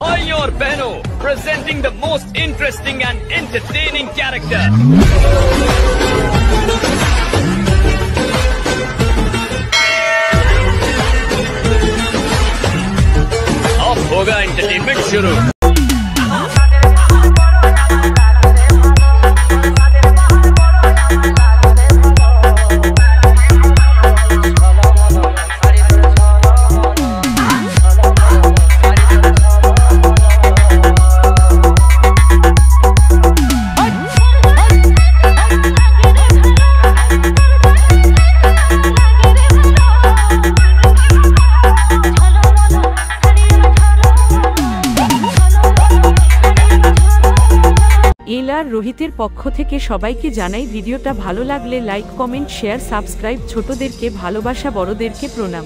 भाई और बहनों, presenting the most interesting and entertaining character. अब होगा एंटरटेनमेंट शुरू। এলার রোহিতের পক্ষ থেকে সবাইকে জানাই ভিডিওটা ভালো লাগলে লাইক কমেন্ট শেয়ার সাবস্ক্রাইব। ছোটদেরকে ভালোবাসা, বড়দেরকে প্রণাম।